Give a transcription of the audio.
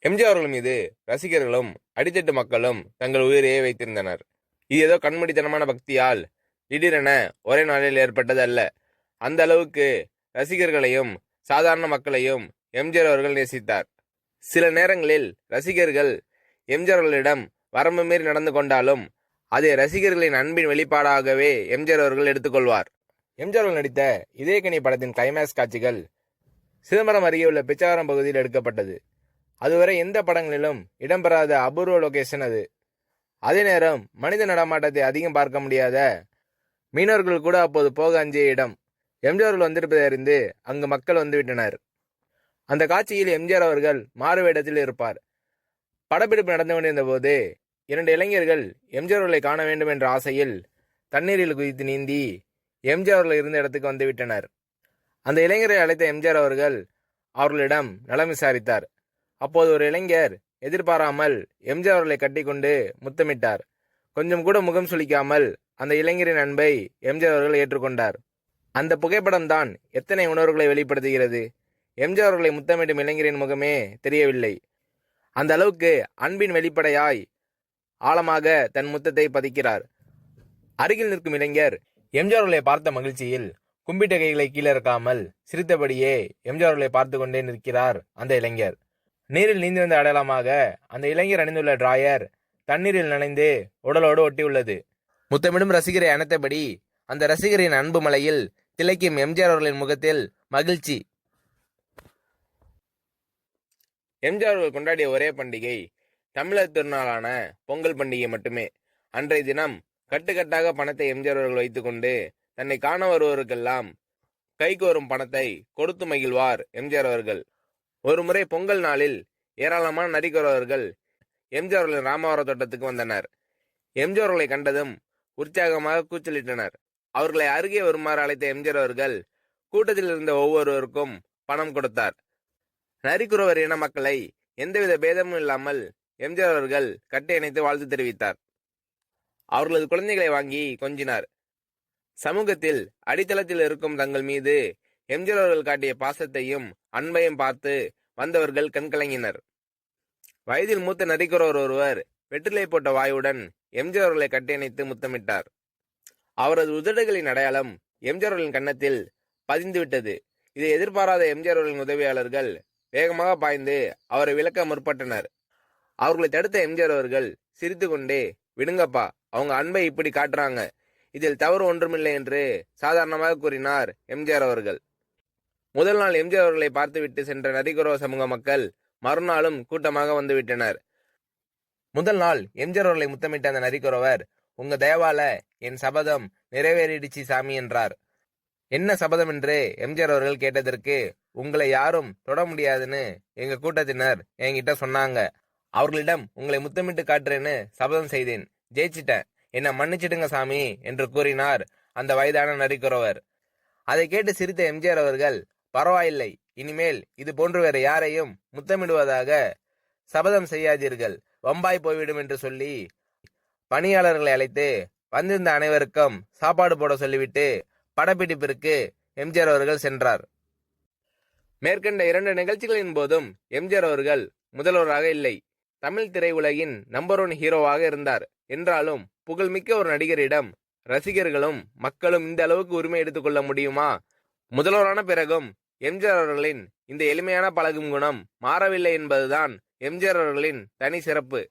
எம்ஜிஆர் அவர்கள் மீது ரசிகர்களும் அடித்தட்டு மக்களும் தங்கள் உயிரையே வைத்திருந்தனர். இது ஏதோ கண்மூடித்தனமான பக்தியால் திடீரென ஒரே நாளில் ஏற்பட்டது அல்ல. அந்த அளவுக்கு ரசிகர்களையும் சாதாரண மக்களையும் எம்ஜிஆர் அவர்கள் நேசித்தார். சில நேரங்களில் ரசிகர்கள் எம்ஜிஆர் அவர்களிடம் வரம்பு மீறி நடந்து கொண்டாலும் அதை ரசிகர்களின் அன்பின் வெளிப்பாடாகவே எம்ஜிஆர் அவர்கள் எடுத்துக்கொள்வார். எம்ஜிஆர் அவர்கள் நடித்த இதயக்கனி படத்தின் கிளைமேக்ஸ் காட்சிகள் சிதம்பரம் அருகே உள்ள பிச்சாவரம் பகுதியில் எடுக்கப்பட்டது. அதுவரை எந்த படங்களிலும் இடம்பெறாத அபூர்வ லொகேஷன் அது. அதே நேரம் மனித நடமாட்டத்தை அதிகம் பார்க்க முடியாத மீனவர்கள் கூட அப்போது போக அஞ்சிய இடம். எம்ஜிஆர் அவர்கள் வந்திருப்பதை அறிந்து அங்கு மக்கள் வந்துவிட்டனர். அந்த காட்சியில் எம்ஜிஆர் அவர்கள் மாறு வேடத்தில் இருப்பார். படப்பிடிப்பு நடந்து கொண்டிருந்த போது 2 இளைஞர்கள் எம்ஜிஆர் அவர்களை காண வேண்டும் என்ற ஆசையில் தண்ணீரில் குதித்து நீந்தி எம்ஜிஆர் அவர்கள் இருந்த இடத்துக்கு வந்துவிட்டனர். அந்த இளைஞரை அழைத்த எம்ஜிஆர் அவர்கள் அவர்களிடம் நலம் விசாரித்தார். அப்போது ஒரு இளைஞர் எதிர்பாராமல் எம்ஜிஆர் அவர்களை கட்டிக்கொண்டு முத்தமிட்டார். கொஞ்சம் கூட முகம் சுளிக்காமல் அந்த இளைஞரின் அன்பை எம்ஜிஆர் அவர்கள் ஏற்றுக்கொண்டார். அந்த புகைப்படம் தான் எத்தனை உணர்வுகளை வெளிப்படுத்துகிறது. எம்ஜிஆர் அவர்களை முத்தமிடும் இளைஞரின் முகமே தெரியவில்லை. அந்த அளவுக்கு அன்பின் வெளிப்படையாய் ஆழமாக தன் முத்தத்தை பதிக்கிறார். அருகில் நிற்கும் இளைஞர் எம்ஜிஆர் அவர்களை பார்த்த மகிழ்ச்சியில் கும்பிட்ட கைகளை கீழே இறக்காமல் சிரித்தபடியே எம்ஜிஆர் அவர்களை பார்த்து கொண்டே நிற்கிறார் அந்த இளைஞர். நீரில் நீந்தி வந்த அடையாளமாக அந்த இளைஞர் அணிந்துள்ள டிராயர் தண்ணீரில் நனைந்து உடலோடு ஒட்டியுள்ளது. முத்தமிடும் ரசிகரை அணைத்தபடி அந்த ரசிகரின் அன்பு மலையில் திளைக்கும் எம்ஜிஆர் அவர்களின் முகத்தில் மகிழ்ச்சி. எம்ஜிஆர் அவர்கள் கொண்டாடிய ஒரே பண்டிகை தமிழர் திருநாளான பொங்கல் பண்டிகை மட்டுமே. அன்றைய தினம் கட்டுக்கட்டாக பணத்தை எம்ஜிஆர் அவர்கள் வைத்துக்கொண்டு தன்னை காண வருவோருக்கெல்லாம் கைக்கு வரும் பணத்தை கொடுத்து மகிழ்வார் எம்ஜிஆர் அவர்கள். ஒரு முறை பொங்கல் நாளில் ஏராளமான நரிக்குறவர்கள் எம்ஜிஆர் அவர்களின் ராமவரம் தோட்டத்துக்கு வந்தனர். எம்ஜிஆர் அவர்களை கண்டதும் உற்சாகமாக கூச்சலிட்டனர். அவர்களை அருகே வருமாறு அழைத்த எம்ஜிஆர் அவர்கள் கூட்டத்தில் இருந்த ஒவ்வொருவருக்கும் பணம் கொடுத்தார். நரிக்குறவர் இன மக்களை எந்தவித பேதமும் இல்லாமல் எம்ஜிஆர் அவர்கள் கட்டி அணைத்து வாழ்த்து தெரிவித்தார். அவர்களது குழந்தைகளை வாங்கி கொஞ்சினார். சமூகத்தில் அடித்தளத்தில் இருக்கும் தங்கள் மீது எம்ஜிஆர் அவர்கள் காட்டிய பாசத்தையும் அன்பையும் பார்த்து வந்தவர்கள் கண்கலங்கினர். வயதில் மூத்த நரிக்குறவர் ஒருவர் வெற்றிலை போட்ட வாயுடன் எம்ஜிஆர் அவர்களை கட்டியணைத்து முத்தமிட்டார். அவரது உதடுகளின் அடையாளம் எம்ஜிஆர் அவர்களின் கன்னத்தில் பதிந்துவிட்டது. இதை எதிர்பாராத எம்ஜிஆர் அவர்களின் உதவியாளர்கள் வேகமாக பாய்ந்து அவரை விளக்க முற்பட்டனர். அவர்களை தடுத்த எம்ஜிஆர் அவர்கள் சிரித்து கொண்டே, விடுங்கப்பா, அவங்க அன்பை இப்படி காட்டுறாங்க, இதில் தவறு ஒன்றுமில்லை என்று சாதாரணமாக கூறினார் எம்ஜிஆர் அவர்கள். முதல் நாள் எம்ஜிஆர் அவர்களை பார்த்துவிட்டு சென்ற நரிக்குறவ சமூக மக்கள் மறுநாளும் கூட்டமாக வந்துவிட்டனர். முதல் நாள் எம்ஜிஆர் அவர்களை முத்தமிட்ட அந்த நரிக்குறவர், உங்க தயவால என் சபதம் நிறைவேறிடுச்சு சாமி என்றார். என்ன சபதம் என்று எம்ஜிஆர் அவர்கள் கேட்டதற்கு, உங்களை யாரும் தொட முடியாதுன்னு எங்க கூட்டத்தினர் என்கிட்ட சொன்னாங்க. அவர்களிடம் உங்களை முத்தமிட்டு காட்டுறேன்னு சபதம் செய்தேன். ஜெயிச்சிட்டேன், என்னை மன்னிச்சிடுங்க சாமி என்று கூறினார் அந்த வயதான நரிக்குறவர். அதை கேட்டு சிரித்த எம்ஜிஆர் அவர்கள், பரவாயில்லை, இனிமேல் இது போன்று வேற யாரையும் முத்தமிடுவதாக சபதம் செய்யாதீர்கள், வம்பாய் போய்விடும் என்று சொல்லி பணியாளர்களை அழைத்து வந்திருந்த அனைவருக்கும் சாப்பாடு போட சொல்லிவிட்டு படப்பிடிப்பிற்கு எம்ஜிஆர் அவர்கள் சென்றார். மேற்கண்ட 2 நிகழ்ச்சிகளின் போதும் எம்ஜிஆர் அவர்கள் முதல்வராக இல்லை. தமிழ் திரையுலகின் நம்பர் 1 ஹீரோவாக இருந்தார். என்றாலும் புகழ்மிக்க ஒரு நடிகரிடம் ரசிகர்களும் மக்களும் இந்த அளவுக்கு உரிமை எடுத்துக்கொள்ள முடியுமா? முதல்வரான பிறகும் எம்ஜிஆர் அவர்களின் இந்த எளிமையான பழகும் குணம் மாறவில்லை என்பதுதான் எம்ஜிஆர் அவர்களின் தனி சிறப்பு.